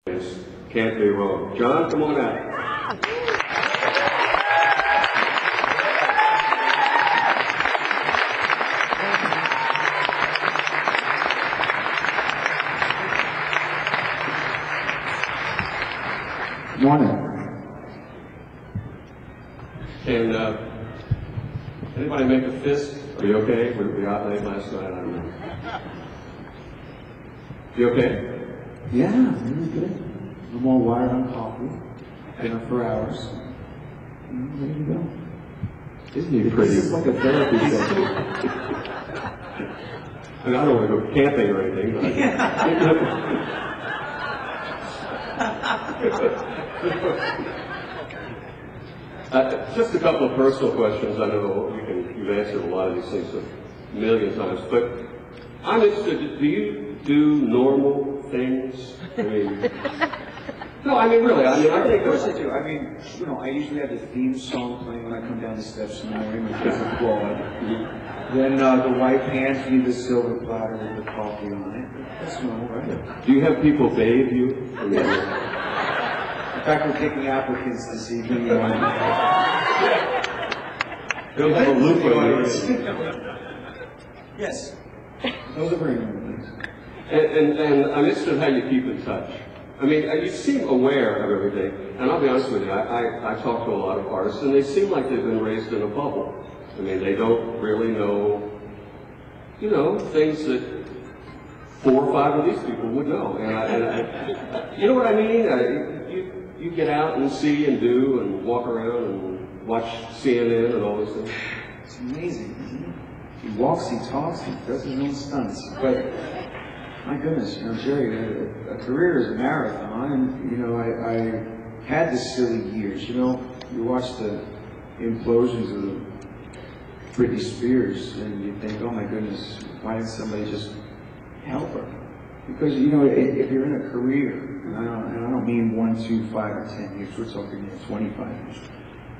Can't be wrong. John, come on out. Morning. Can anybody make a fist? Are you okay? We were out late last night. I don't know. You okay? Yeah, really good. I'm all wired on coffee. Been up for hours. Ready to go. Isn't he pretty? This is like a therapy session. I mean, I don't want to go camping or anything. Just a couple of personal questions. I know you've answered a lot of these things a million times, but I'm interested. Do you do normal things? I mean, no, I mean really. I mean, I think of course I do. I mean, you know, I usually have the theme song playing when I come down the steps in the morning, which is applaud. Then the wife hands me the silver platter with the coffee on it. That's normal, right? Do you have people bathe you? In fact, we're taking applicants this evening. They'll have a loop on you. Yes. Those are very normal things. And I'm interested in how you keep in touch. I mean, you seem aware of everything. And I'll be honest with you, I talk to a lot of artists, and they seem like they've been raised in a bubble. I mean, they don't really know, you know, things that 4 or 5 of these people would know. And you know what I mean? You get out and see and do and walk around and watch CNN and all those things. It's amazing, isn't it? He walks, he talks, he does his own stunts. But my goodness, you know, Jerry, a career is a marathon, and you know, I had the silly years. You know, you watch the implosions of Britney Spears, and you think, oh my goodness, why didn't somebody just help her? Because you know, if you're in a career, and I don't mean 1, 2, 5, or 10 years. We're talking 25 years.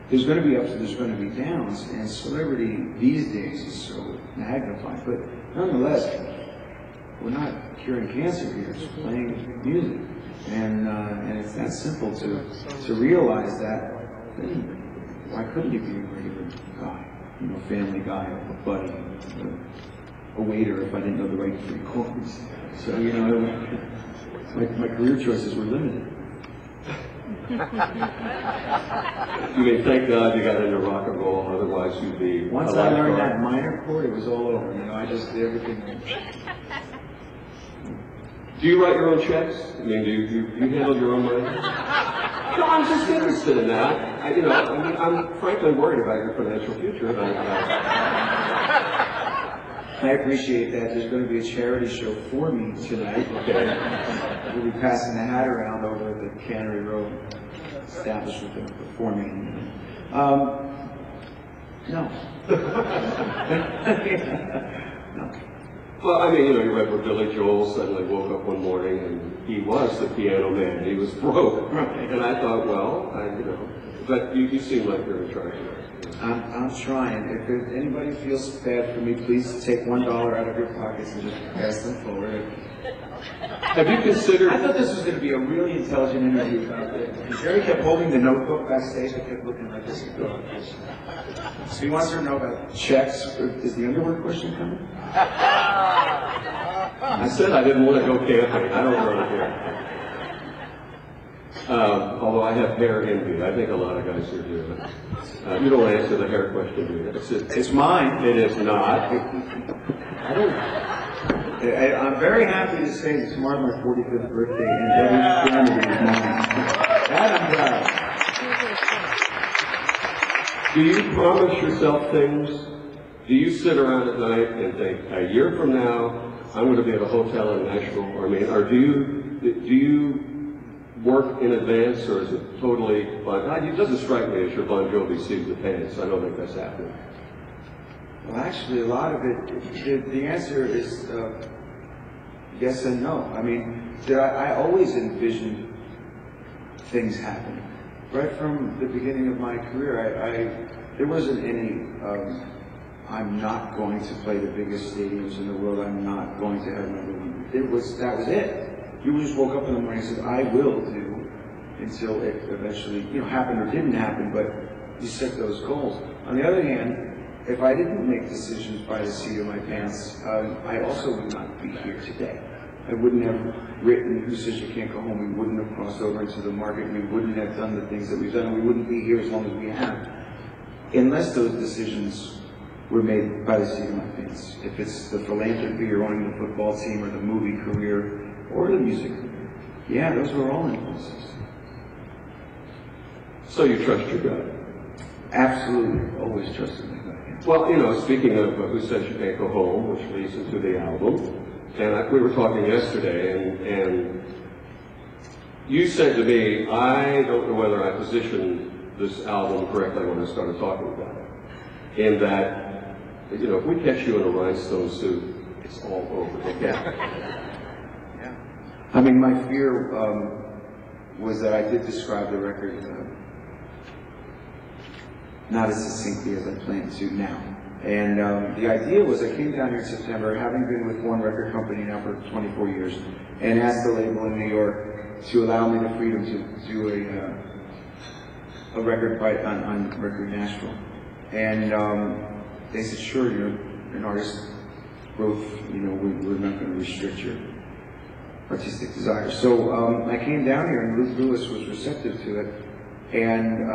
There's going to be ups and there's going to be downs, and celebrity these days is so magnified. But nonetheless, we're not curing cancer here. It's playing music, and it's that simple to realize that. Why couldn't you be a regular guy? You know, family guy, a buddy, a waiter if I didn't know the right 3 chords. So you know, my career choices were limited. You mean, thank God you got into rock and roll, otherwise you'd be... Once I learned that minor chord, it was all over. You know, I just did everything. Do you write your own checks? I mean, do you handle your own money? No, I'm just interested in that. I'm frankly worried about your financial future. I appreciate that. There's going to be a charity show for me tonight. Okay. We'll be passing the hat around over at the Cannery Road establishment for me. No. No. Well, I mean, you read where Billy Joel suddenly woke up one morning and he was the piano man. He was broke. And I thought, well, but you seem like you're in charge of it. I'm trying. If anybody feels bad for me, please take $1 out of your pockets and just pass them forward. Have you considered... I thought this was going to be a really intelligent interview. Jerry kept holding the notebook backstage. I kept looking like this. So he wants her to know about checks. Is the underwear question coming? I said I didn't want to go camping. I don't really care. Although I have hair envy. I think a lot of guys here do. You don't answer the hair question, do you? It's mine. It is not. I'm very happy to say that tomorrow's my 45th birthday, and every family is mine. That I'm proud. Do you promise yourself things? Do you sit around at night and think, a year from now, I'm going to be at a hotel in Nashville? Or do you work in advance, or is it totally... It doesn't strike me as your Bon Jovi sees the pants. I don't think that's happening. Well, actually, a lot of it, the answer is yes and no. I mean, I always envisioned things happening. Right from the beginning of my career, there wasn't any, I'm not going to play the biggest stadiums in the world, I'm not going to have number one. That was it. You just woke up in the morning and said, I will do, until it eventually, happened or didn't happen, but you set those goals. On the other hand, if I didn't make decisions by the seat of my pants, I also would not be here today. I wouldn't have written Who Says You Can't Go Home. We wouldn't have crossed over into the market. We wouldn't have done the things that we've done. We wouldn't be here as long as we have, unless those decisions were made by the seat of my pants. If it's the philanthropy or owning the football team or the movie career or the music career, yeah, those were all impulses. So you trust your gut? Absolutely, always trusted my gut. Well, speaking of Who Says You Can't Go Home, which leads into the album, and we were talking yesterday, and you said to me, I don't know whether I positioned this album correctly when I started talking about it, in that, if we catch you in a rhinestone suit, it's all over again. Yeah. I mean, my fear was that I did describe the record not as succinctly as I plan to now. And the idea was, I came down here in September, having been with one record company now for 24 years, and asked the label in New York to allow me the freedom to do a record on Mercury Nashville. And they said, sure, you're an artist, growth, we're not going to restrict your artistic desires. So I came down here, and Ruth Lewis was receptive to it, and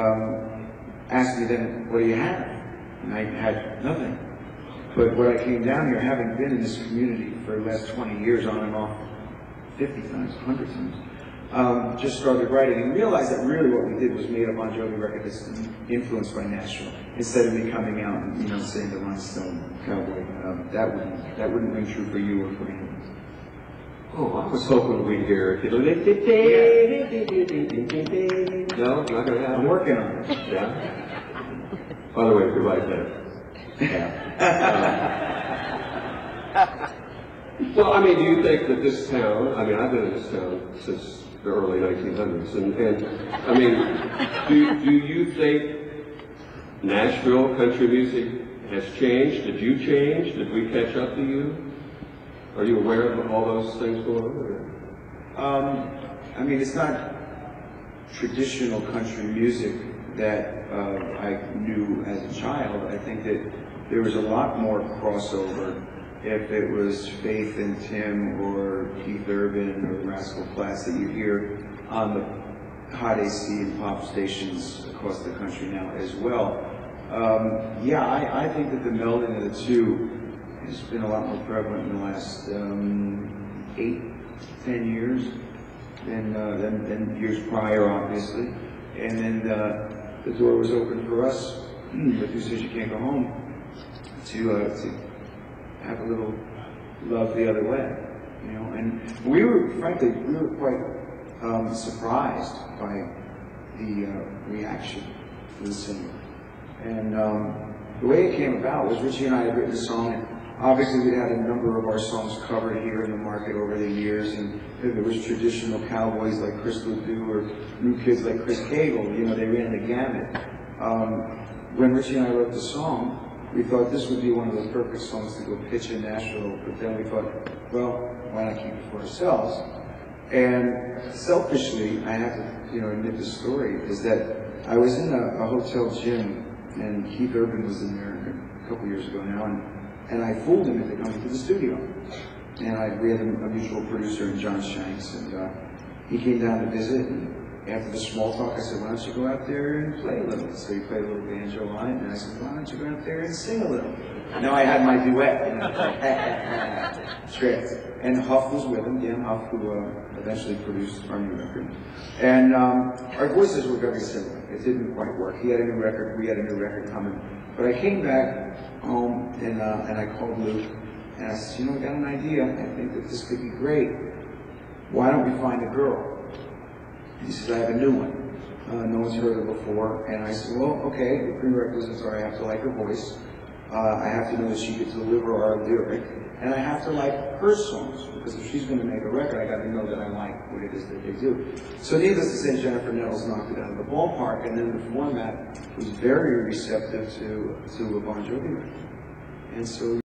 asked me then, what do you have? And I had nothing. But what I came down here, having been in this community for the last 20 years, on and off, 50 times, 100 times, just started writing and realized that really what we did was made a Bon Jovi record that's influenced by Nashville. Instead of me coming out and, saying the Rhinestone Cowboy, that wouldn't ring true for you or for anyone. Oh, I was hoping we'd hear it. No, not going to happen. I'm working on it. Yeah? By the way, if you write that. Well, do you think that this town, I've been in this town since the early 1900s, and do you think Nashville country music has changed? Did you change? Did we catch up to you? Are you aware of all those things going on? It's not traditional country music that I knew as a child. I think that there was a lot more crossover if it was Faith and Tim or Keith Urban or Rascal Flatts that you hear on the hot AC and pop stations across the country now as well. I think that the melding of the two has been a lot more prevalent in the last 8-10 years than years prior, obviously. And then the door was open for us, with Who Says You Can't Go Home, to have a little love the other way, And we were quite surprised by the reaction to the single. And the way it came about was Richie and I had written a song, and obviously we'd had a number of our songs covered here in the market over the years, and there was traditional cowboys like Chris LeDoux or new kids like Chris Cagle, they ran the gamut. When Richie and I wrote the song, we thought this would be one of the perfect songs to go pitch in Nashville, but then we thought, well, why not keep it for ourselves? And selfishly, I have to admit the story, is that I was in a hotel gym, and Keith Urban was in there a couple years ago now, and I fooled him into coming to the studio. And we had a mutual producer in John Shanks, and he came down to visit, and after the small talk, I said, why don't you go out there and play a little? So he played a little banjo line, and I said, why don't you go out there and sing a little? Now I had my duet, tricked. And Huff was with him, Dan Huff, who eventually produced our new record. And our voices were very similar. It didn't quite work. He had a new record, we had a new record coming. But I came back home, and I called Luke, and I said, I got an idea. I think that this could be great. Why don't we find a girl? He says, I have a new one. No one's heard her before. And I said, well, okay, the prerequisites are I have to like her voice. I have to know that she could deliver our lyric. And I have to like her songs, because if she's going to make a record, I got to know that I like what it is that they do. So needless to say, Jennifer Nettles knocked it out of the ballpark, and then the format was very receptive to a Bon Jovi record. And so